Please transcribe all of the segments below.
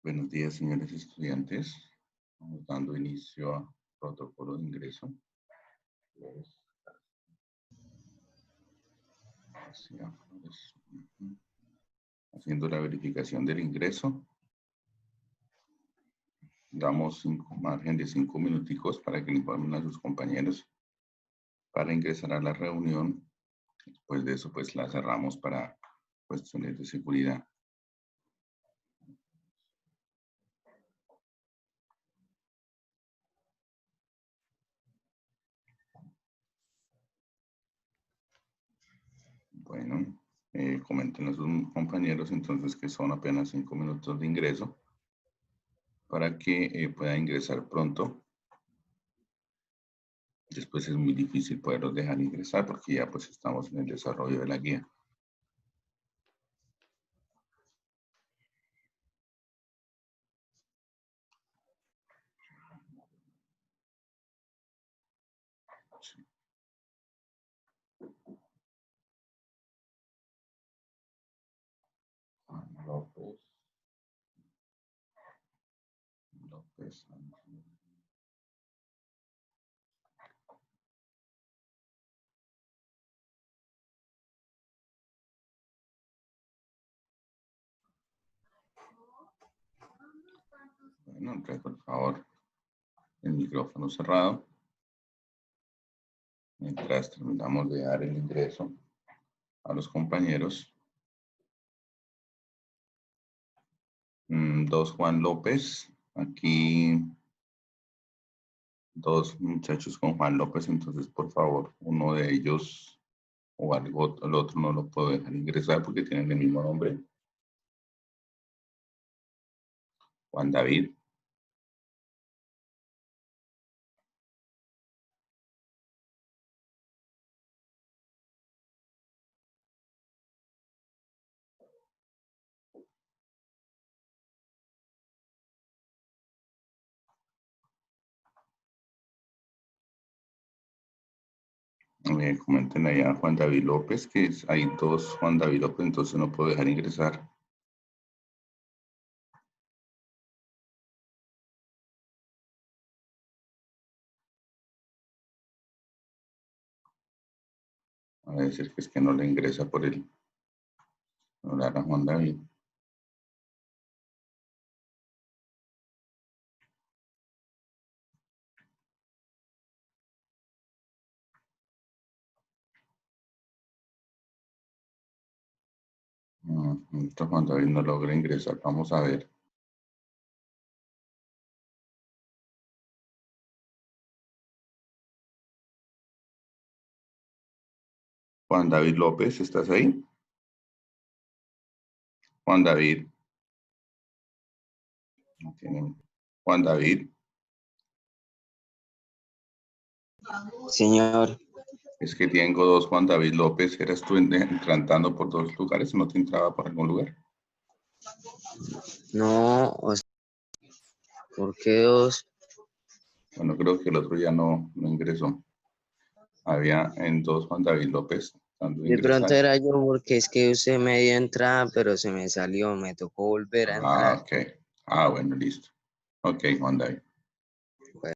Buenos días, señores estudiantes. Estamos dando inicio a protocolo de ingreso. Haciendo la verificación del ingreso. Damos margen de 5 minuticos para que informen a sus compañeros para ingresar a la reunión. Después de eso, pues la cerramos para cuestiones de seguridad. Bueno, comenten a sus compañeros entonces que son apenas 5 minutos de ingreso para que pueda ingresar pronto. Después es muy difícil poderlos dejar ingresar porque ya pues estamos en el desarrollo de la guía. Sí. López. Bueno, por favor, el micrófono cerrado. Mientras terminamos de dar el ingreso a los compañeros. 2 Juan López. Aquí 2 muchachos con Juan López. Entonces, por favor, uno de ellos o algo, el otro no lo puedo dejar ingresar porque tienen el mismo nombre. Juan David. Comenten allá a Juan David López, que hay 2 Juan David López, entonces no puedo dejar ingresar. A decir que es que no le ingresa por el hablar a Juan David. Juan David no logra ingresar. Vamos a ver. Juan David López, ¿estás ahí? Juan David. No tienen. Juan David. Señor. Es que tengo 2 Juan David López. ¿Eras tú entrando por 2 lugares? ¿No te entraba por algún lugar? No, o sea, ¿por qué 2? Bueno, creo que el otro ya no ingresó. Había en 2 Juan David López. De pronto era yo porque es que usted me dio entrada, pero se me salió, me tocó volver a entrar. Ok. Bueno, listo. Ok, Juan David. Bueno.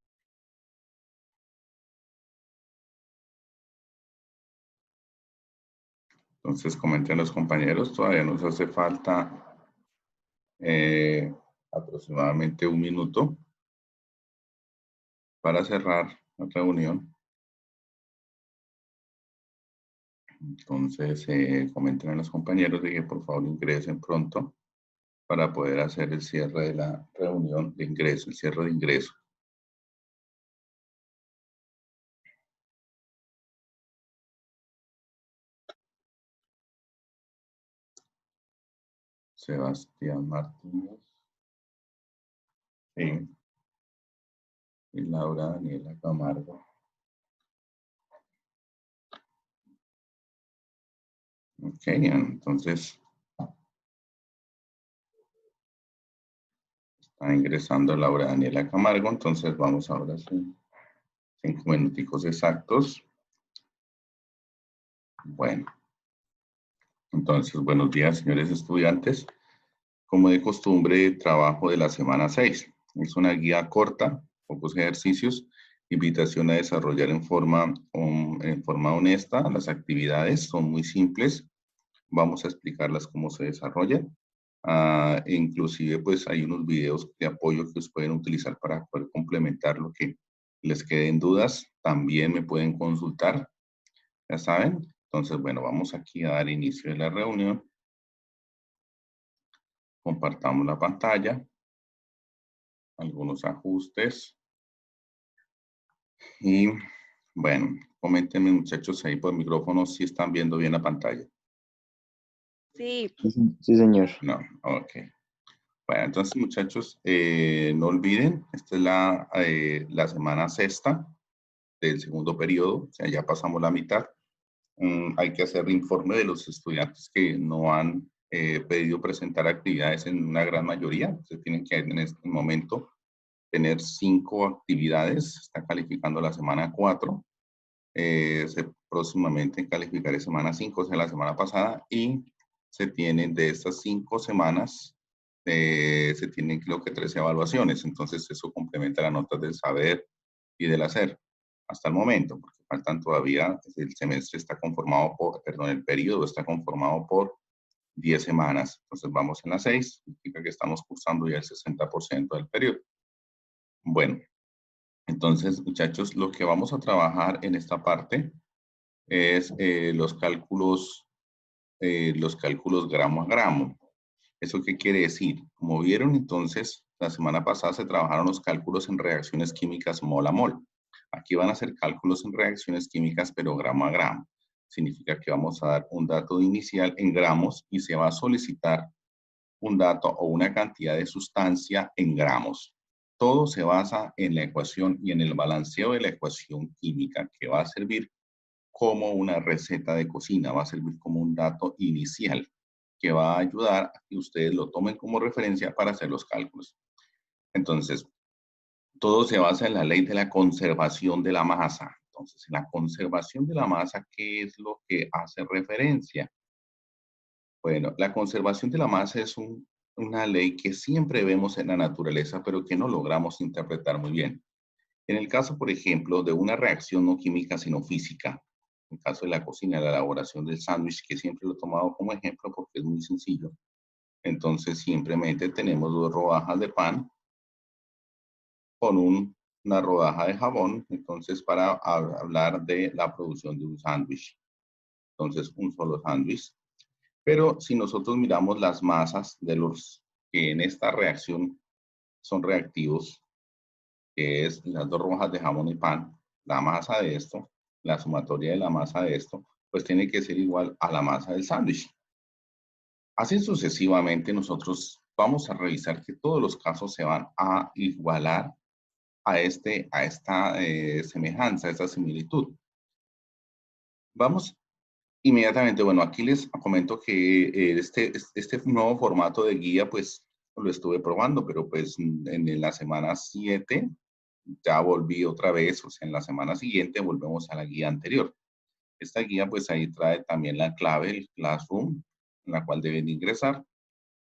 Entonces, comenten los compañeros, todavía nos hace falta aproximadamente 1 minuto para cerrar la reunión. Entonces, comenten a los compañeros de que por favor ingresen pronto para poder hacer el cierre de la reunión de ingreso, el cierre de ingreso. Sebastián Martínez. Sí. Y Laura Daniela Camargo. Ok, entonces está ingresando Laura Daniela Camargo, entonces vamos ahora sí, 5 minuticos exactos. Bueno, entonces buenos días, señores estudiantes. como de costumbre, trabajo de la semana 6. Es una guía corta, pocos ejercicios, invitación a desarrollar en forma honesta. Las actividades son muy simples. Vamos a explicarlas cómo se desarrollan. Inclusive, pues hay unos videos de apoyo que ustedes pueden utilizar para poder complementar lo que les queden dudas. También me pueden consultar, ya saben. Entonces, bueno, vamos aquí a dar inicio de la reunión. Compartamos la pantalla. Algunos ajustes. Y bueno, coméntenme muchachos ahí por micrófono si están viendo bien la pantalla. Sí. Sí, señor. No, ok. Bueno, entonces muchachos, no olviden, esta es la semana sexta del segundo periodo, o sea, ya pasamos la mitad. Hay que hacer informe de los estudiantes que no han pedido presentar actividades en una gran mayoría. Se tienen que en este momento tener 5 actividades. Está calificando la semana 4. Próximamente calificaré semana 5, o sea, la semana pasada. Y se tienen de estas 5 semanas, se tienen creo que 13 evaluaciones. Entonces eso complementa las notas del saber y del hacer hasta el momento, porque faltan todavía, el semestre está conformado por, perdón, el periodo está conformado por 10 semanas. Entonces vamos en las 6, significa que estamos cursando ya el 60% del periodo. Bueno, entonces muchachos, lo que vamos a trabajar en esta parte es los cálculos gramo a gramo. ¿Eso qué quiere decir? Como vieron, entonces, la semana pasada se trabajaron los cálculos en reacciones químicas mol a mol. Aquí van a hacer cálculos en reacciones químicas, pero gramo a gramo. Significa que vamos a dar un dato inicial en gramos y se va a solicitar un dato o una cantidad de sustancia en gramos. Todo se basa en la ecuación y en el balanceo de la ecuación química, que va a servir como una receta de cocina, va a servir como un dato inicial que va a ayudar a que ustedes lo tomen como referencia para hacer los cálculos. Entonces, todo se basa en la ley de la conservación de la masa. Entonces, en la conservación de la masa, ¿qué es lo que hace referencia? Bueno, la conservación de la masa es una ley que siempre vemos en la naturaleza, pero que no logramos interpretar muy bien. En el caso, por ejemplo, de una reacción no química, sino física, en el caso de la cocina, la elaboración del sándwich, que siempre lo he tomado como ejemplo porque es muy sencillo. Entonces, simplemente tenemos 2 rodajas de pan con una rodaja de jabón, entonces, para hablar de la producción de un sándwich. Entonces, un solo sándwich. Pero si nosotros miramos las masas de los que en esta reacción son reactivos, que es las 2 rodajas de jamón y pan, la masa de esto, la sumatoria de la masa de esto, pues tiene que ser igual a la masa del sándwich. Así sucesivamente nosotros vamos a revisar que todos los casos se van a igualar a esta semejanza, a esta similitud. Vamos inmediatamente, bueno, aquí les comento que este nuevo formato de guía, pues lo estuve probando, pero pues en la semana 7 ya volví otra vez, o sea, en la semana siguiente volvemos a la guía anterior. Esta guía, pues ahí trae también la clave, el Classroom, en la cual deben ingresar.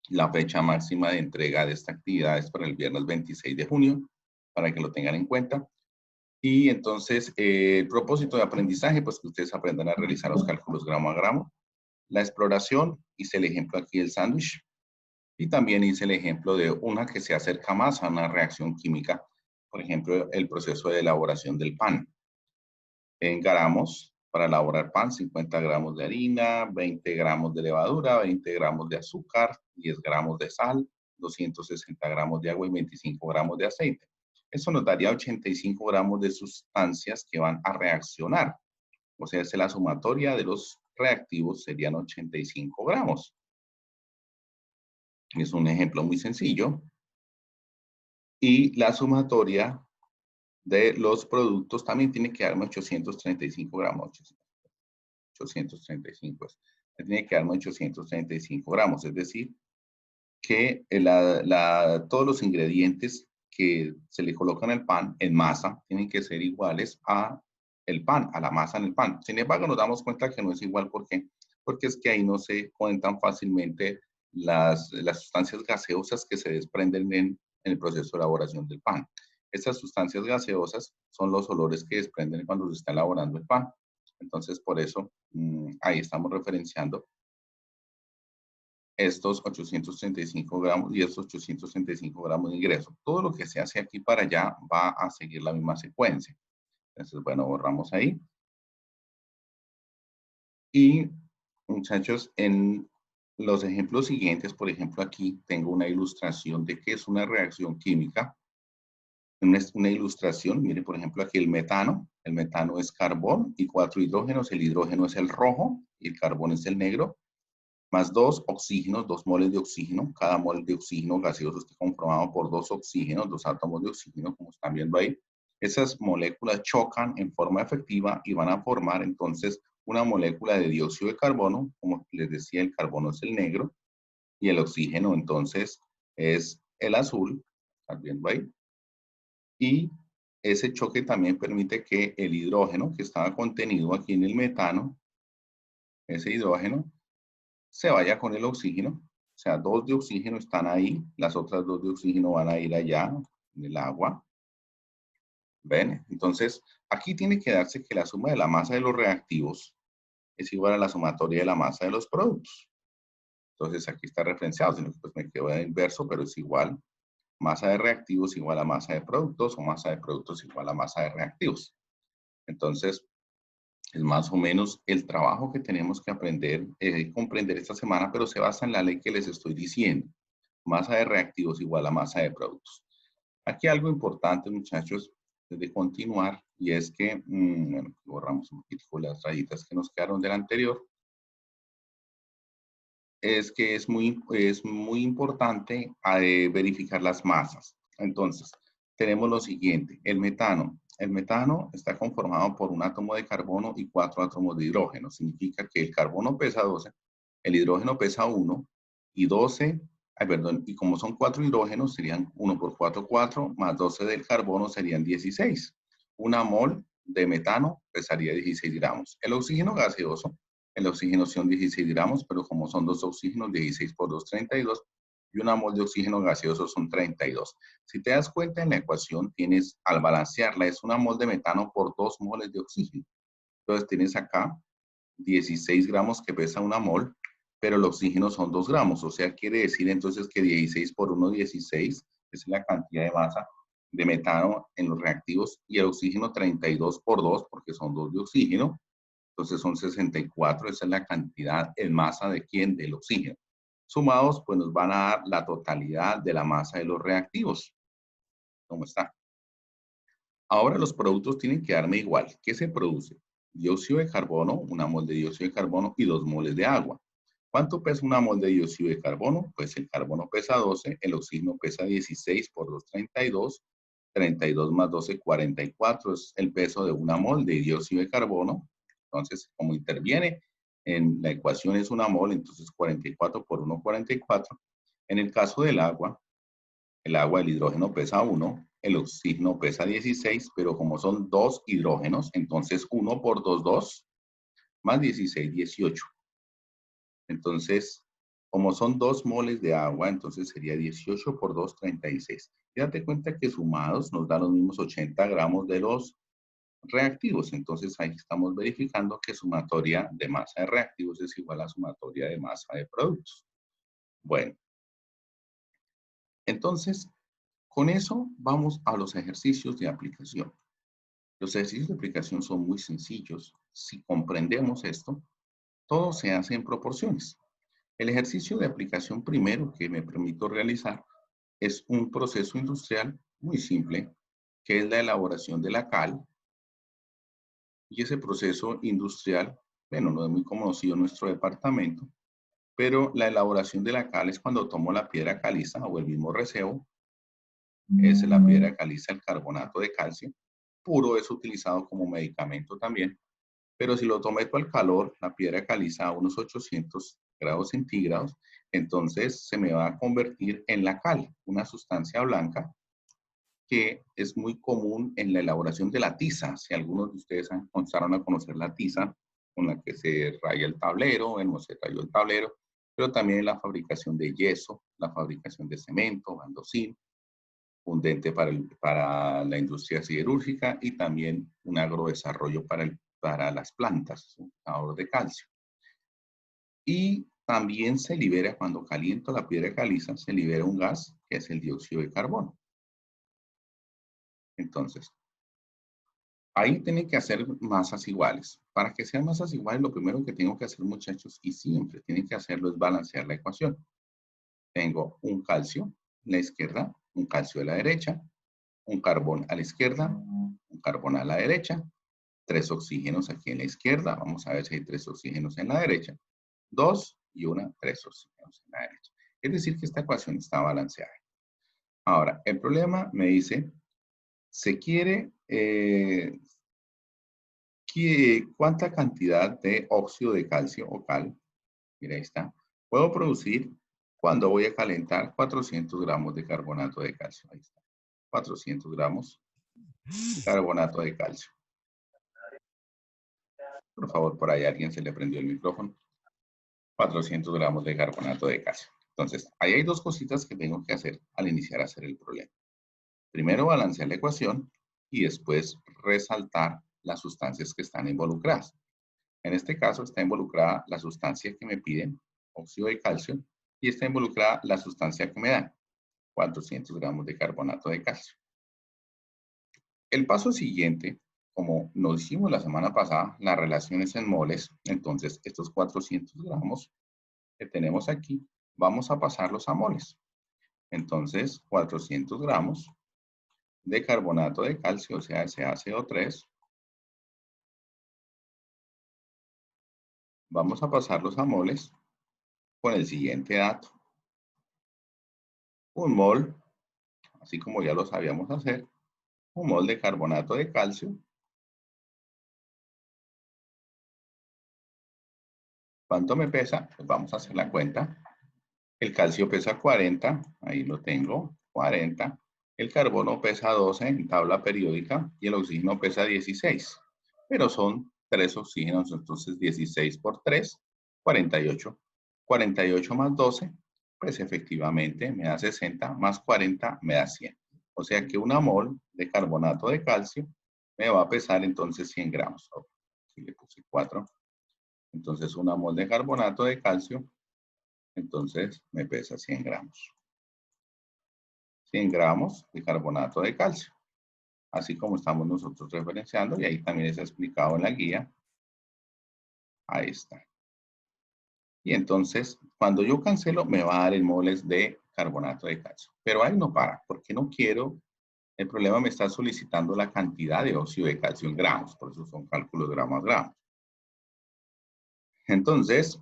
La fecha máxima de entrega de esta actividad es para el viernes 26 de junio, para que lo tengan en cuenta. Y entonces, el propósito de aprendizaje, pues que ustedes aprendan a realizar los cálculos gramo a gramo. La exploración, hice el ejemplo aquí del sándwich. Y también hice el ejemplo de una que se acerca más a una reacción química. Por ejemplo, el proceso de elaboración del pan. En gramos, para elaborar pan, 50 gramos de harina, 20 gramos de levadura, 20 gramos de azúcar, 10 gramos de sal, 260 gramos de agua y 25 gramos de aceite. Eso nos daría 85 gramos de sustancias que van a reaccionar. O sea, la sumatoria de los reactivos serían 85 gramos. Es un ejemplo muy sencillo. Y la sumatoria de los productos también tiene que darme 835 gramos. 835. Tiene que darme 835 gramos. Es decir, que todos los ingredientes que se le colocan al pan en masa tienen que ser iguales a el pan, a la masa en el pan. Sin embargo, nos damos cuenta que no es igual. ¿Por qué? Porque es que ahí no se pueden tan fácilmente las sustancias gaseosas que se desprenden en el proceso de elaboración del pan. Estas sustancias gaseosas son los olores que desprenden cuando se está elaborando el pan. Entonces, por eso, ahí estamos referenciando estos 835 gramos y estos 835 gramos de ingreso. Todo lo que se hace aquí para allá va a seguir la misma secuencia. Entonces, bueno, borramos ahí. Y, muchachos, en los ejemplos siguientes, por ejemplo, aquí tengo una ilustración de qué es una reacción química. Una ilustración, mire, por ejemplo, aquí el metano es carbón y 4 hidrógenos, el hidrógeno es el rojo y el carbón es el negro, más 2 oxígenos, 2 moles de oxígeno, cada mol de oxígeno gaseoso está conformado por 2 oxígenos, 2 átomos de oxígeno, como están viendo ahí. Esas moléculas chocan en forma efectiva y van a formar entonces una molécula de dióxido de carbono, como les decía, el carbono es el negro y el oxígeno entonces es el azul, están viendo ahí. Y ese choque también permite que el hidrógeno que estaba contenido aquí en el metano, ese hidrógeno, se vaya con el oxígeno. O sea, 2 de oxígeno están ahí, las otras 2 de oxígeno van a ir allá en el agua. ¿Ven? Entonces, aquí tiene que darse que la suma de la masa de los reactivos es igual a la sumatoria de la masa de los productos. Entonces, aquí está referenciado, sino que pues me quedo en inverso, pero es igual. Masa de reactivos igual a masa de productos o masa de productos igual a masa de reactivos. Entonces, es más o menos el trabajo que tenemos que aprender, comprender esta semana, pero se basa en la ley que les estoy diciendo. Masa de reactivos igual a masa de productos. Aquí algo importante, muchachos, de continuar, y es que, bueno, borramos un poquito las rayitas que nos quedaron del anterior, es que es muy importante verificar las masas. Entonces, tenemos lo siguiente, el metano. El metano está conformado por un átomo de carbono y 4 átomos de hidrógeno. Significa que el carbono pesa 12, el hidrógeno pesa 1 y 12, y como son 4 hidrógenos, serían 1 por 4, 4, más 12 del carbono serían 16. Una mol de metano pesaría 16 gramos. El oxígeno gaseoso, el oxígeno son 16 gramos, pero como son 2 oxígenos, 16 por 2, 32, y una mol de oxígeno gaseoso son 32. Si te das cuenta en la ecuación, tienes, al balancearla, es una mol de metano por 2 moles de oxígeno. Entonces tienes acá 16 gramos que pesa una mol, pero el oxígeno son 2 gramos. O sea, quiere decir entonces que 16 por 1, 16, es la cantidad de masa de metano en los reactivos, y el oxígeno 32 por 2, porque son 2 de oxígeno. Entonces son 64, esa es la cantidad en masa de ¿quién? Del oxígeno. Sumados, pues nos van a dar la totalidad de la masa de los reactivos. ¿Cómo está? Ahora los productos tienen que darme igual. ¿Qué se produce? Dióxido de carbono, una mol de dióxido de carbono y 2 moles de agua. ¿Cuánto pesa una mol de dióxido de carbono? Pues el carbono pesa 12, el oxígeno pesa 16 por 2, 32. 32 más 12, 44 es el peso de una mol de dióxido de carbono. Entonces, como interviene en la ecuación es una mol, entonces 44 por 1, 44. En el caso del agua, el hidrógeno pesa 1, el oxígeno pesa 16, pero como son 2 hidrógenos, entonces 1 por 2, 2, más 16, 18. Entonces, como son 2 moles de agua, entonces sería 18 por 2, 36. Y date cuenta que sumados nos dan los mismos 80 gramos de los reactivos. Entonces, ahí estamos verificando que sumatoria de masa de reactivos es igual a sumatoria de masa de productos. Bueno, entonces, con eso vamos a los ejercicios de aplicación. Los ejercicios de aplicación son muy sencillos. Si comprendemos esto, todo se hace en proporciones. El ejercicio de aplicación primero que me permito realizar es un proceso industrial muy simple, que es la elaboración de la cal. Y ese proceso industrial, bueno, no es muy conocido en nuestro departamento, pero la elaboración de la cal es cuando tomo la piedra caliza o el mismo reseo, es la piedra caliza, el carbonato de calcio. Puro es utilizado como medicamento también, pero si lo tomo al calor, la piedra caliza a unos 800 grados centígrados, entonces se me va a convertir en la cal, una sustancia blanca que es muy común en la elaboración de la tiza. Si algunos de ustedes comenzaron a conocer la tiza con la que se raya el tablero, se rayó el tablero, pero también la fabricación de yeso, la fabricación de cemento, baldosín, fundente para la industria siderúrgica y también un agrodesarrollo para las plantas, un ahorro de calcio. Y también se libera, cuando caliento la piedra caliza, se libera un gas que es el dióxido de carbono. Entonces, ahí tienen que hacer masas iguales. Para que sean masas iguales, lo primero que tengo que hacer, muchachos, y siempre tienen que hacerlo, es balancear la ecuación. Tengo un calcio a la izquierda, un calcio a la derecha, un carbón a la izquierda, un carbón a la derecha, 3 oxígenos aquí en la izquierda. Vamos a ver si hay 3 oxígenos en la derecha. 2 y 3 oxígenos en la derecha. Es decir, que esta ecuación está balanceada. Ahora, el problema me dice, se quiere cuánta cantidad de óxido de calcio o cal, mira ahí está, puedo producir cuando voy a calentar 400 gramos de carbonato de calcio. Ahí está, 400 gramos de carbonato de calcio. Por favor, por ahí a alguien se le prendió el micrófono. 400 gramos de carbonato de calcio. Entonces, ahí hay dos cositas que tengo que hacer al iniciar a hacer el problema. Primero, balancear la ecuación y después resaltar las sustancias que están involucradas. En este caso está involucrada la sustancia que me piden, óxido de calcio, y está involucrada la sustancia que me dan, 400 gramos de carbonato de calcio. El paso siguiente, como nos hicimos la semana pasada, las relaciones en moles, entonces estos 400 gramos que tenemos aquí, vamos a pasarlos a moles. Entonces, 400 gramos de carbonato de calcio, o sea, SaCO3, vamos a pasarlos a moles con el siguiente dato. Un mol, así como ya lo sabíamos hacer, un mol de carbonato de calcio. ¿Cuánto me pesa? Pues vamos a hacer la cuenta. El calcio pesa 40, ahí lo tengo, 40. El carbono pesa 12 en tabla periódica y el oxígeno pesa 16. Pero son 3 oxígenos, entonces 16 por 3, 48. 48 más 12, pues efectivamente me da 60, más 40 me da 100. O sea que una mol de carbonato de calcio me va a pesar entonces 100 gramos. Aquí le puse 4. Entonces una mol de carbonato de calcio, entonces me pesa 100 gramos. 100 gramos de carbonato de calcio. Así como estamos nosotros referenciando, y ahí también está explicado en la guía. Ahí está. Y entonces, cuando yo cancelo, me va a dar en moles de carbonato de calcio. Pero ahí no para, porque no quiero, el problema me está solicitando la cantidad de óxido de calcio en gramos, por eso son cálculos gramos a gramos. Entonces,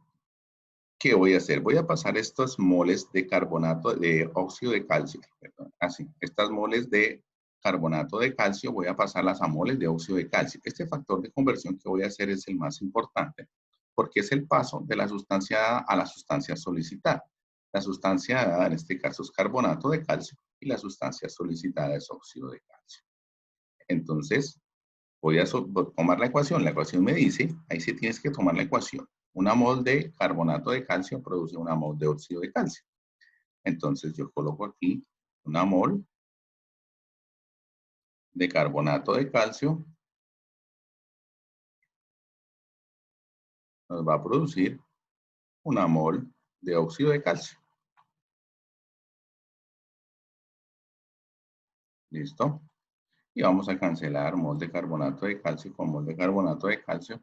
¿qué voy a hacer? Voy a pasar estos moles de carbonato, de óxido de calcio, perdón, así, estas moles de carbonato de calcio, voy a pasarlas a moles de óxido de calcio. Este factor de conversión que voy a hacer es el más importante, porque es el paso de la sustancia dada a la sustancia solicitada. La sustancia dada en este caso es carbonato de calcio y la sustancia solicitada es óxido de calcio. Entonces, voy a tomar la ecuación. La ecuación me dice, ahí sí tienes que tomar la ecuación. Una mol de carbonato de calcio produce una mol de óxido de calcio. Entonces yo coloco aquí una mol de carbonato de calcio nos va a producir una mol de óxido de calcio. ¿Listo? Y vamos a cancelar mol de carbonato de calcio con mol de carbonato de calcio.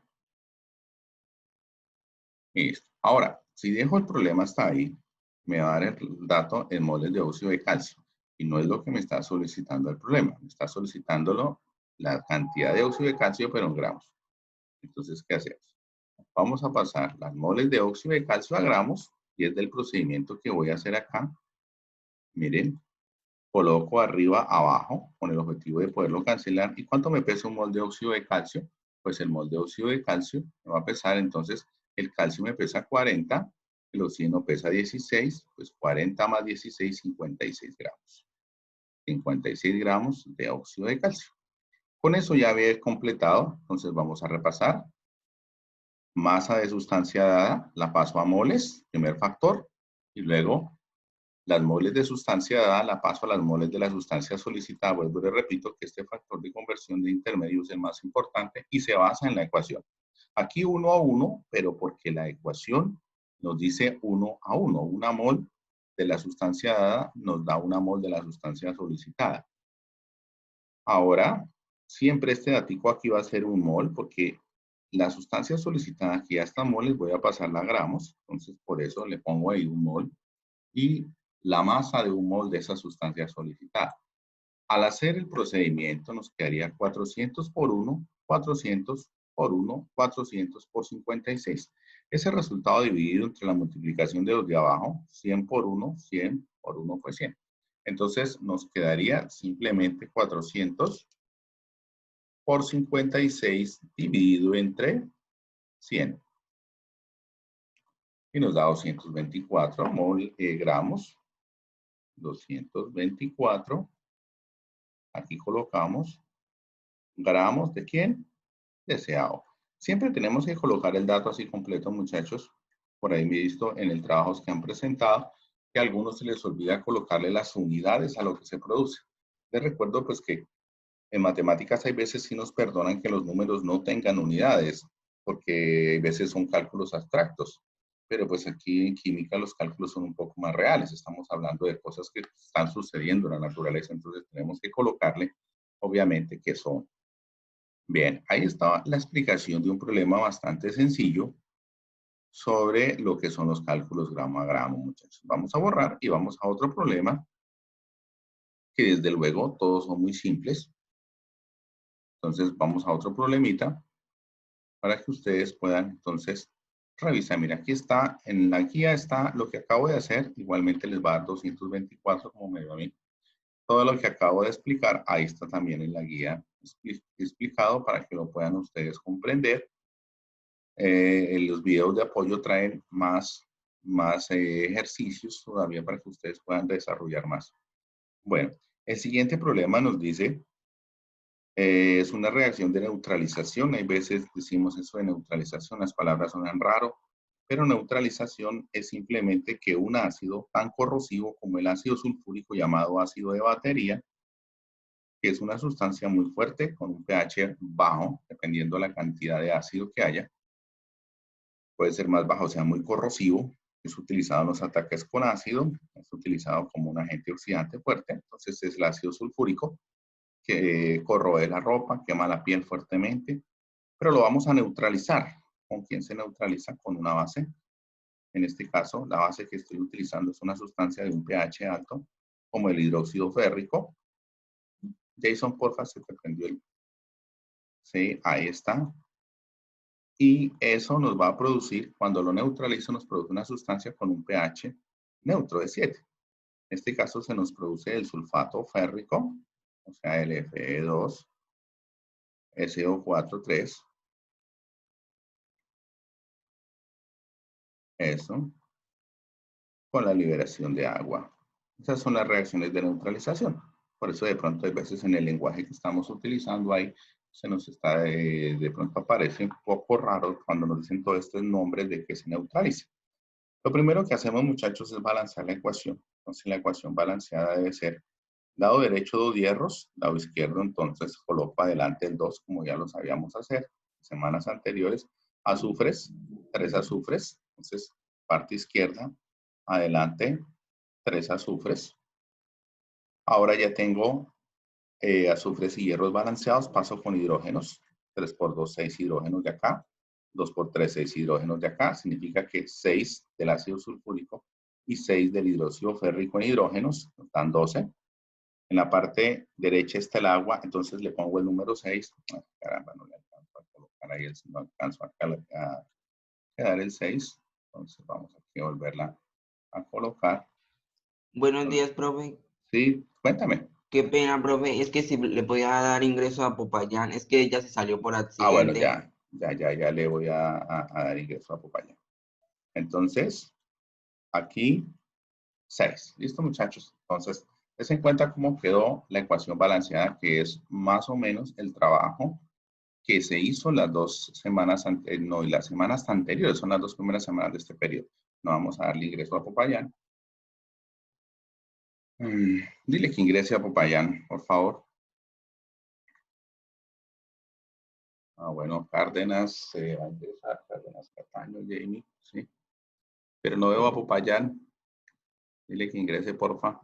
Listo. Ahora, si dejo el problema hasta ahí, me va a dar el dato en moles de óxido de calcio. Y no es lo que me está solicitando el problema. Me está solicitando la cantidad de óxido de calcio, pero en gramos. Entonces, ¿qué hacemos? Vamos a pasar las moles de óxido de calcio a gramos y es del procedimiento que voy a hacer acá. Miren, coloco arriba, abajo, con el objetivo de poderlo cancelar. ¿Y cuánto me pesa un mol de óxido de calcio? Pues el mol de óxido de calcio me va a pesar, entonces, el calcio me pesa 40, el oxígeno pesa 16, pues 40 más 16, 56 gramos. 56 gramos de óxido de calcio. Con eso ya había completado, entonces vamos a repasar. masa de sustancia dada, la paso a moles, primer factor, y luego las moles de sustancia dada la paso a las moles de la sustancia solicitada. Vuelvo y repito que este factor de conversión de intermedios es el más importante y se basa en la ecuación. Aquí 1 a 1, pero porque la ecuación nos dice 1 a 1. Una mol de la sustancia dada nos da una mol de la sustancia solicitada. Ahora, siempre este datico aquí va a ser un mol porque la sustancia solicitada aquí a esta moles voy a pasarla a gramos. Entonces, por eso le pongo ahí un mol. Y la masa de un mol de esa sustancia solicitada. Al hacer el procedimiento nos quedaría 400 por 1, 400 por 1, 400 por 56. Ese resultado dividido entre la multiplicación de los de abajo, 100 por 1, 100 por 1 fue 100. Entonces nos quedaría simplemente 400 por 56 dividido entre 100. Y nos da 224 gramos. 224. Aquí colocamos gramos ¿de quién? De CaO. Siempre tenemos que colocar el dato así completo, muchachos. Por ahí me he visto en el trabajo que han presentado que a algunos se les olvida colocarle las unidades a lo que se produce. Les recuerdo pues que en matemáticas hay veces sí nos perdonan que los números no tengan unidades, porque a veces son cálculos abstractos. Pero pues aquí en química los cálculos son un poco más reales. Estamos hablando de cosas que están sucediendo en la naturaleza, entonces tenemos que colocarle, obviamente, qué son. Bien, ahí estaba la explicación de un problema bastante sencillo sobre lo que son los cálculos gramo a gramo, muchachos. Vamos a borrar y vamos a otro problema, que desde luego todos son muy simples. Entonces vamos a otro problemita para que ustedes puedan entonces revisar. Mira, aquí está, en la guía está lo que acabo de hacer. Igualmente les va a dar 224 como me dio a mí. Todo lo que acabo de explicar, ahí está también en la guía explicado para que lo puedan ustedes comprender. Los videos de apoyo traen más ejercicios todavía para que ustedes puedan desarrollar más. Bueno, el siguiente problema nos dice, es una reacción de neutralización. Hay veces decimos eso de neutralización, las palabras suenan raro, pero neutralización es simplemente que un ácido tan corrosivo como el ácido sulfúrico llamado ácido de batería, que es una sustancia muy fuerte con un pH bajo, dependiendo de la cantidad de ácido que haya, puede ser más bajo, o sea, muy corrosivo, es utilizado en los ataques con ácido, es utilizado como un agente oxidante fuerte, entonces es el ácido sulfúrico, que corroe la ropa, quema la piel fuertemente, pero lo vamos a neutralizar. ¿Con quién se neutraliza? Con una base. En este caso, la base que estoy utilizando es una sustancia de un pH alto, como el hidróxido férrico. Jason, porfa, se te prendió el... Sí, ahí está. Y eso nos va a producir, cuando lo neutralizo, nos produce una sustancia con un pH neutro de 7. En este caso se nos produce el sulfato férrico, o sea, el Fe2, SO4, 3. Eso, con la liberación de agua. Esas son las reacciones de neutralización. Por eso de pronto hay veces en el lenguaje que estamos utilizando ahí, se nos está, de pronto aparece un poco raro cuando nos dicen todos estos nombres de que se neutraliza. Lo primero que hacemos, muchachos, es balancear la ecuación. Entonces, la ecuación balanceada debe ser lado derecho 2 hierros, lado izquierdo, entonces coloco adelante el 2, como ya lo sabíamos hacer semanas anteriores. Azufres, 3 azufres. Entonces, parte izquierda, adelante, 3 azufres. Ahora ya tengo azufres y hierros balanceados, paso con hidrógenos. 3 por 2, 6 hidrógenos de acá. 2 por 3, 6 hidrógenos de acá. Significa que 6 del ácido sulfúrico y 6 del hidróxido férrico en hidrógenos, nos dan 12. En la parte derecha está el agua, entonces le pongo el número 6. Oh, caramba, no le alcanzo a colocar ahí, no alcanzo a quedar el 6. Entonces vamos aquí a volverla a colocar. Buenos días, profe. Sí, cuéntame. Qué pena, profe. Es que si le podía dar ingreso a Popayán, es que ella se salió por Ah, bueno, accidente. ya le voy a dar ingreso a Popayán. Entonces, aquí 6. ¿Listo, muchachos? Entonces, les en cuenta cómo quedó la ecuación balanceada, que es más o menos el trabajo que se hizo las 2 semanas, no, y las semanas anteriores, son las 2 primeras semanas de este periodo. No vamos a darle ingreso a Popayán. Dile que ingrese a Popayán, por favor. Bueno, Cárdenas, va a ingresar, Cárdenas Cataño, Jamie, sí. Pero no veo a Popayán. Dile que ingrese, porfa.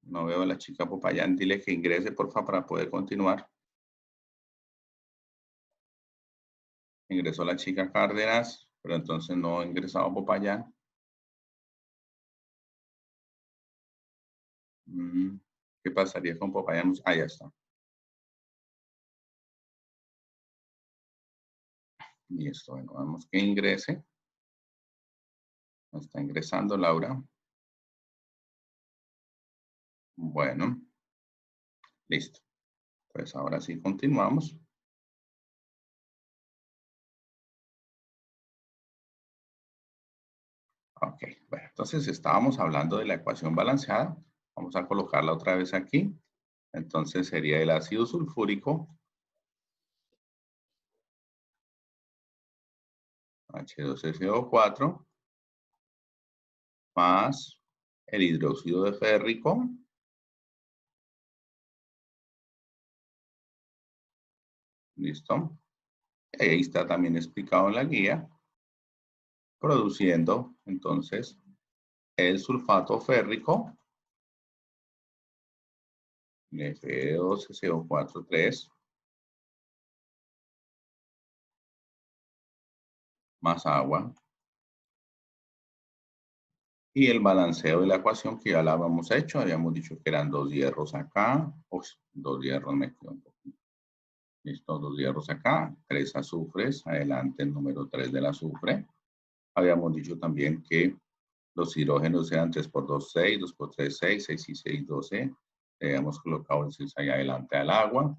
No veo a la chica Popayán. Dile que ingrese, porfa, para poder continuar. Ingresó la chica Cárdenas, pero entonces no ha ingresado a Popayán. ¿Qué pasaría con Popayán? Ah, ya está. Listo, bueno, vamos que ingrese. Está ingresando Laura. Bueno, listo. Pues ahora sí continuamos. Ok, bueno, entonces estábamos hablando de la ecuación balanceada. Vamos a colocarla otra vez aquí. Entonces sería el ácido sulfúrico H2SO4 más el hidróxido de férrico ¿listo? Ahí está también explicado en la guía, produciendo entonces el sulfato férrico Fe2SO4 más agua. Y el balanceo de la ecuación que ya la habíamos hecho, habíamos dicho que eran 2 hierros acá, 2 hierros me quedo un poquito. Listo, 2 hierros acá, 3 azufres, adelante el número 3 del azufre. Habíamos dicho también que los hidrógenos eran 3 por 2, 6, 2 por 3, 6, 6 y 6, 12. Habíamos colocado el 6 ahí adelante al agua.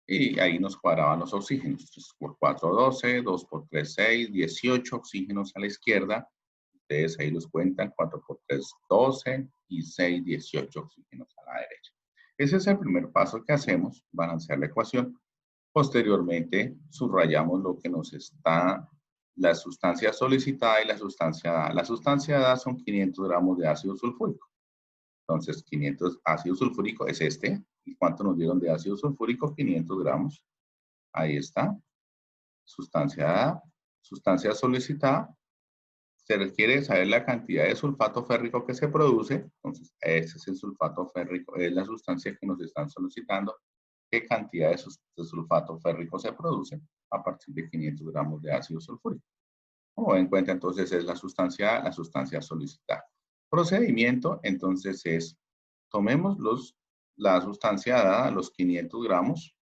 Y ahí nos cuadraban los oxígenos. 3 por 4, 12, 2 por 3, 6, 18 oxígenos a la izquierda. Ustedes ahí los cuentan, 4 por 3, 12 y 6, 18 oxígenos a la derecha. Ese es el primer paso que hacemos, balancear la ecuación. Posteriormente, subrayamos lo que nos está, la sustancia solicitada y la sustancia dada. La sustancia dada son 500 gramos de ácido sulfúrico. Entonces, 500 ácido sulfúrico es este. ¿Y cuánto nos dieron de ácido sulfúrico? 500 gramos. Ahí está. Sustancia dada. Sustancia solicitada. Se requiere saber la cantidad de sulfato férrico que se produce. Entonces, ese es el sulfato férrico, es la sustancia que nos están solicitando. ¿Qué cantidad de sulfato férrico se produce a partir de 500 gramos de ácido sulfúrico? Como ven cuenta, entonces es la sustancia solicitada. Procedimiento, entonces es, tomemos la sustancia dada, los 500 gramos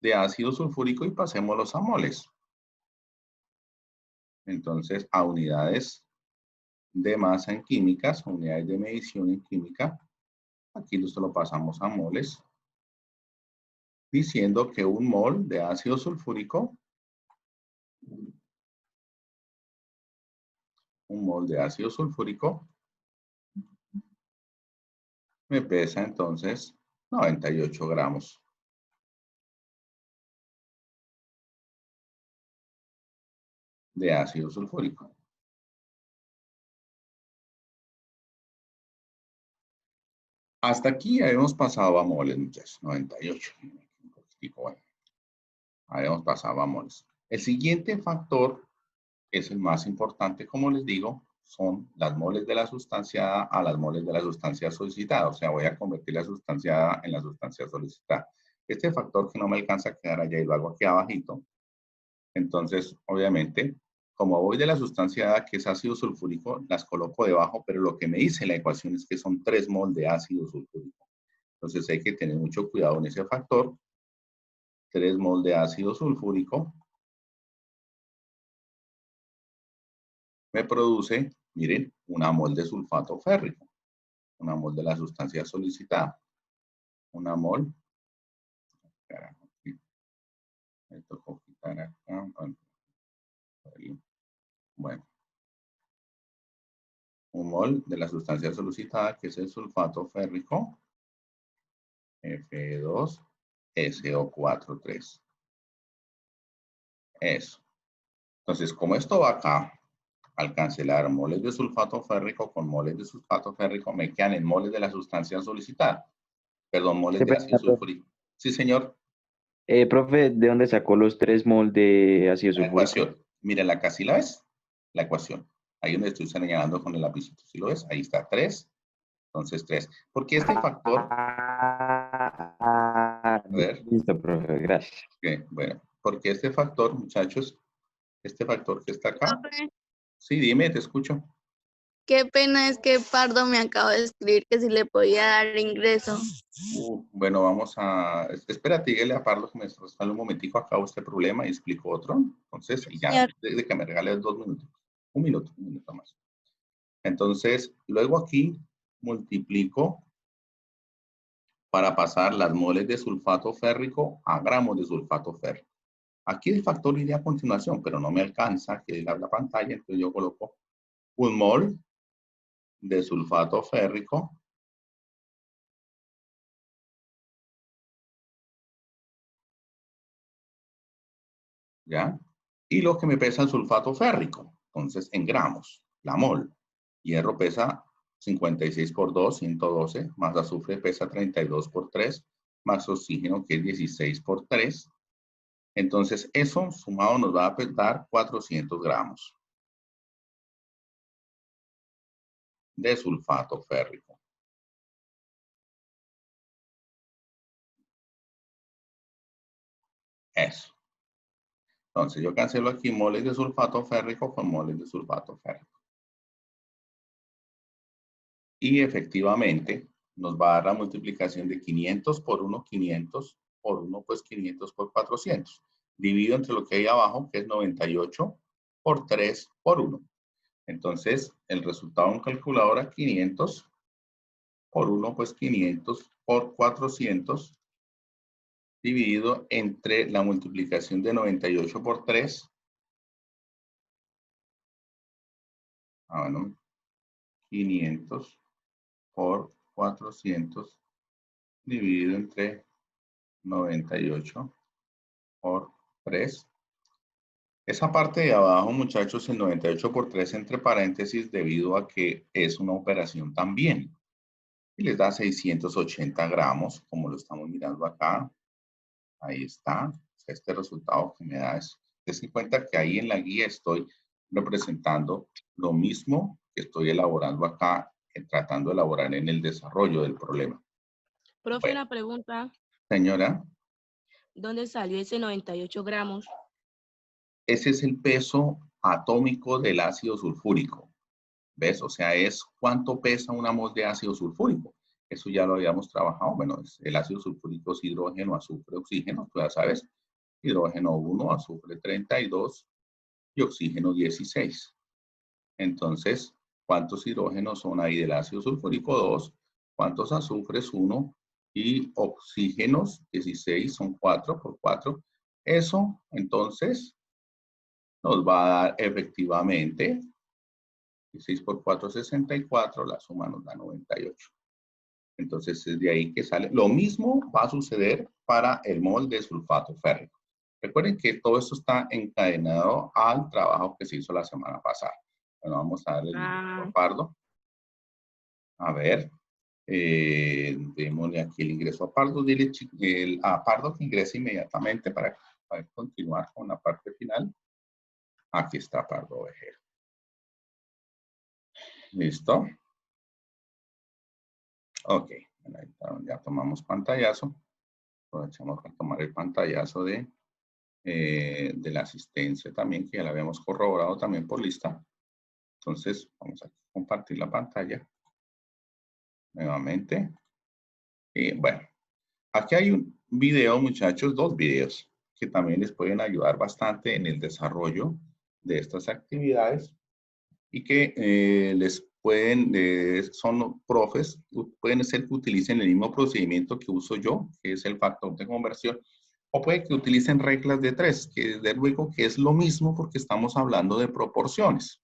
de ácido sulfúrico y pasémoslos a moles. Entonces, a unidades de masa en químicas, unidades de medición en química. Aquí esto lo pasamos a moles, diciendo que un mol de ácido sulfúrico, me pesa entonces 98 gramos. De ácido sulfúrico. Hasta aquí ya hemos pasado a moles, muchachos. 98. Bueno, habíamos pasado a moles. El siguiente factor es el más importante, como les digo, son las moles de la sustancia a las moles de la sustancia solicitada. O sea, voy a convertir la sustancia en la sustancia solicitada. Este factor que no me alcanza a quedar allá y lo hago aquí abajito. Entonces, obviamente, como voy de la sustancia que es ácido sulfúrico, las coloco debajo, pero lo que me dice la ecuación es que son 3 mol de ácido sulfúrico. Entonces hay que tener mucho cuidado en ese factor. 3 mol de ácido sulfúrico me produce, miren, una mol de sulfato férrico. Una mol de la sustancia solicitada. Una mol. Me tocó quitar acá. Bueno. Un mol de la sustancia solicitada, que es el sulfato férrico, Fe2SO4 3. Eso. Entonces, como esto va acá, al cancelar moles de sulfato férrico con moles de sulfato férrico, me quedan en moles de la sustancia solicitada. Perdón, moles de ácido sulfúrico. Sí, señor. Profe, ¿de dónde sacó los 3 mol de ácido La sulfúrico? ecuación. Mire, la casi la ves. La ecuación. Ahí donde estoy señalando con el lapicito. ¿Sí lo ves? Ahí está 3. Entonces 3. Porque este factor... A ver. Listo, profe, gracias. Okay, bueno, porque este factor, muchachos, este factor que está acá. Profe, Sí, dime, te escucho. qué pena es que Pardo me acaba de escribir que si le podía dar ingreso. Bueno, vamos a... Espérate, dígale a Pardo que me sale un momentico, acabo este problema y explico otro. Entonces, ya, de que me regales 2 minutos. Un minuto más. Entonces, luego aquí multiplico para pasar las moles de sulfato férrico a gramos de sulfato férrico. Aquí el factor iría a continuación, pero no me alcanza que diga la pantalla, entonces yo coloco 1 mol de sulfato férrico ¿ya? Y lo que me pesa el sulfato férrico, entonces en gramos, la mol. Hierro pesa 56 por 2, 112, más azufre pesa 32 por 3, más oxígeno que es 16 por 3. Entonces eso sumado nos va a dar 400 gramos de sulfato férrico. Eso. Entonces yo cancelo aquí moles de sulfato férrico con moles de sulfato férrico. Y efectivamente nos va a dar la multiplicación de 500 por 1, 500 por 1, pues 500 por 400. Divido entre lo que hay abajo, que es 98 por 3 por 1. Entonces, el resultado en calculadora, 500 por 1, pues 500 por 400, dividido entre la multiplicación de 98 por 3. Bueno, 500 por 400, dividido entre 98 por 3. Esa parte de abajo, muchachos, el 98 por 3 entre paréntesis, debido a que es una operación también. Y les da 680 gramos, como lo estamos mirando acá. Ahí está. Este resultado que me da es, ten en cuenta que ahí en la guía estoy representando lo mismo que estoy elaborando acá, tratando de elaborar en el desarrollo del problema. Profe, Bueno, una pregunta. señora. ¿Dónde salió ese 98 gramos? Ese es el peso atómico del ácido sulfúrico. ¿Ves? O sea, es cuánto pesa una mol de ácido sulfúrico. Eso ya lo habíamos trabajado. Bueno, el ácido sulfúrico es hidrógeno, azufre, oxígeno. Tú ya sabes. Hidrógeno 1, azufre 32 y oxígeno 16. Entonces, ¿cuántos hidrógenos son ahí del ácido sulfúrico? 2. ¿Cuántos azufres? 1. Y oxígenos 16 son 4 por 4. Eso, entonces, nos va a dar efectivamente 16 por 4, 64, la suma nos da 98. Entonces es de ahí que sale. Lo mismo va a suceder para el mol de sulfato férrico. Recuerden que todo esto está encadenado al trabajo que se hizo la semana pasada. Bueno, vamos a darle el ingreso a Pardo. A ver, démosle aquí el ingreso a Pardo. Dile a Pardo que ingrese inmediatamente para continuar con la parte final. Aquí está Pardo Ovejero. ¿Listo? Ok, ya tomamos pantallazo. Aprovechamos para tomar el pantallazo de la asistencia también, que ya la habíamos corroborado también por lista. Entonces, vamos a compartir la pantalla nuevamente. Y bueno, aquí hay un video, muchachos, 2 videos que también les pueden ayudar bastante en el desarrollo de estas actividades y que les pueden, son profes, pueden ser que utilicen el mismo procedimiento que uso yo, que es el factor de conversión, o puede que utilicen reglas de 3, que desde luego que es lo mismo porque estamos hablando de proporciones.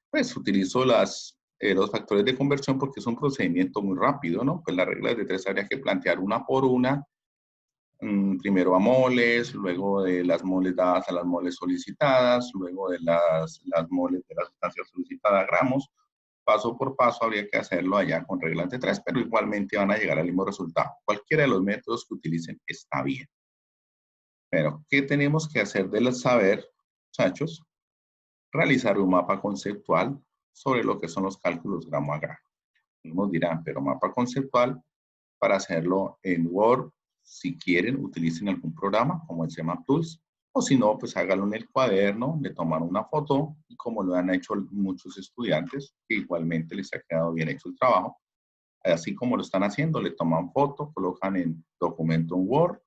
Pues utilizo las los factores de conversión porque es un procedimiento muy rápido, ¿no? Pues las reglas de 3 habría que plantear una por una, primero a moles, luego de las moles dadas a las moles solicitadas, luego de las moles de la sustancia solicitada a gramos. Paso por paso habría que hacerlo allá con reglas de 3, pero igualmente van a llegar al mismo resultado. Cualquiera de los métodos que utilicen está bien. Pero, ¿qué tenemos que hacer del saber, muchachos? Realizar un mapa conceptual sobre lo que son los cálculos gramo a gramo. Nos dirán, pero mapa conceptual, para hacerlo en Word, si quieren, utilicen algún programa como el CMap Tools, o si no, pues háganlo en el cuaderno, le toman una foto, y como lo han hecho muchos estudiantes, que igualmente les ha quedado bien hecho el trabajo, así como lo están haciendo, le toman foto, colocan en documento en Word,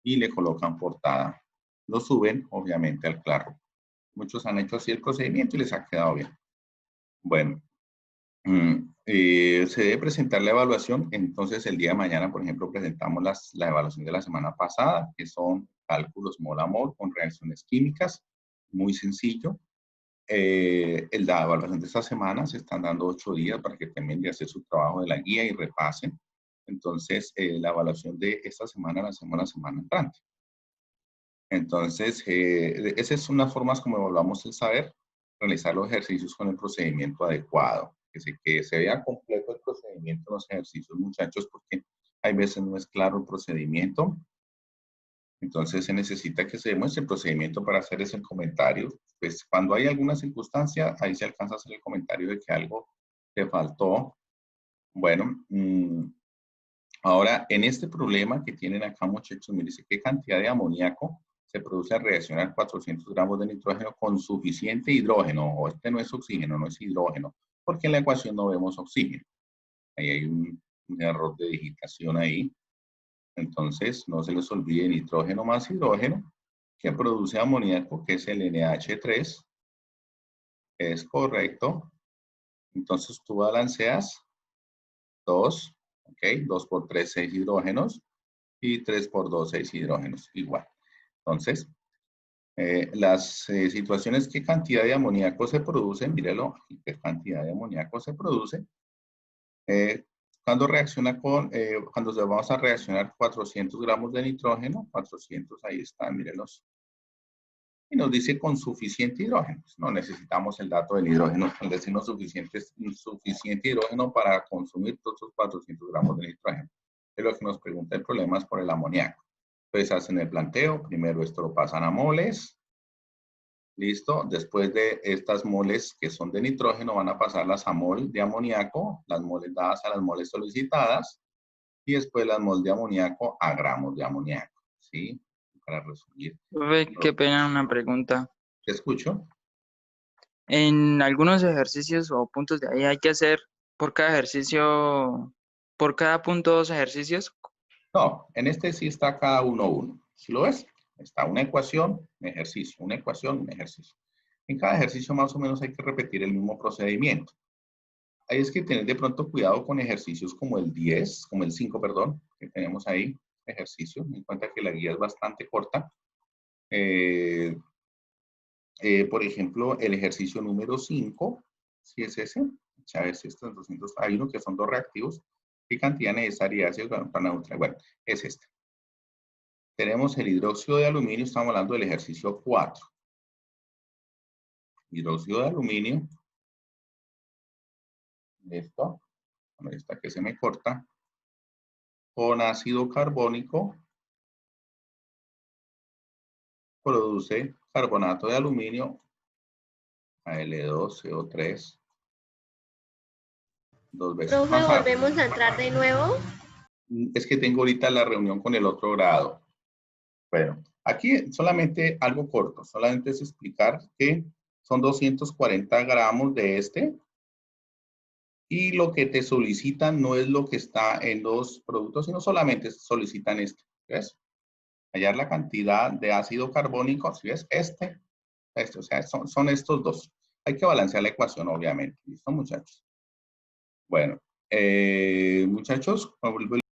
y le colocan portada. Lo suben, obviamente, al Classroom. Muchos han hecho así el procedimiento y les ha quedado bien. Bueno, se debe presentar la evaluación. Entonces, el día de mañana, por ejemplo, presentamos la evaluación de la semana pasada, que son cálculos mol a mol con reacciones químicas. Muy sencillo. La evaluación de esta semana se están dando 8 días para que terminen de hacer su trabajo de la guía y repasen. Entonces, la evaluación de esta semana la hacemos la semana entrante. Entonces, esa es una forma como evaluamos el saber, realizar los ejercicios con el procedimiento adecuado. Que se vea completo el procedimiento en los ejercicios, muchachos, porque hay veces no es claro el procedimiento. Entonces, se necesita que se demuestre el procedimiento para hacer ese comentario. Pues, cuando hay alguna circunstancia, ahí se alcanza a hacer el comentario de que algo te faltó. Bueno, ahora, en este problema que tienen acá, muchachos, me dice qué cantidad de amoníaco se produce al reaccionar 400 gramos de nitrógeno con suficiente hidrógeno. O este no es oxígeno, no es hidrógeno, porque en la ecuación no vemos oxígeno. Ahí hay un error de digitación ahí. Entonces, no se les olvide nitrógeno más hidrógeno, que produce amoníaco, que es el NH3. Es correcto. Entonces, tú balanceas 2, ¿ok? 2 por 3, 6 hidrógenos. Y 3 por 2, 6 hidrógenos, igual. Entonces, las situaciones, ¿qué cantidad de amoníaco se produce? Mírelo, ¿qué cantidad de amoníaco se produce? Cuando reacciona cuando vamos a reaccionar 400 gramos de nitrógeno, 400, ahí están, mírenlos. Y nos dice con suficiente hidrógeno. No necesitamos el dato del hidrógeno, al decirnos suficiente hidrógeno para consumir todos esos 400 gramos de nitrógeno. Es lo que nos pregunta el problema es por el amoníaco. Entonces hacen el planteo, primero esto lo pasan a moles, listo, después de estas moles que son de nitrógeno van a pasarlas a mol de amoníaco, las moles dadas a las moles solicitadas, y después las mol de amoníaco a gramos de amoníaco, ¿sí? Para resumir. Profe, qué pena una pregunta. ¿Te escucho? En algunos ejercicios o puntos de ahí hay que hacer por cada ejercicio, por cada punto 2 ejercicios. No, en este sí está cada uno. ¿Sí lo ves? Está una ecuación, un ejercicio, una ecuación, un ejercicio. En cada ejercicio más o menos hay que repetir el mismo procedimiento. Ahí es que tener de pronto cuidado con ejercicios como el 10, como el 5, perdón, que tenemos ahí, ejercicio. En cuenta que la guía es bastante corta. Por ejemplo, el ejercicio número 5, si es ese, ya ves, estos 200, hay uno que son 2 reactivos. ¿Qué cantidad necesaria hace para neutral? Bueno, es este. Tenemos el hidróxido de aluminio, estamos hablando del ejercicio 4. Hidróxido de aluminio. Esto, esta que se me corta. Con ácido carbónico. Produce carbonato de aluminio. Al2CO3. 2 veces Profe, más agua. ¿volvemos a entrar de nuevo? Es que tengo ahorita la reunión con el otro grado. Bueno, aquí solamente algo corto, solamente es explicar que son 240 gramos de este y lo que te solicitan no es lo que está en los productos, sino solamente solicitan este, ¿ves? Hallar la cantidad de ácido carbónico, ¿sí ves? Este, o sea, son estos dos. Hay que balancear la ecuación, obviamente. ¿Listo, muchachos? Bueno, muchachos, vuelvo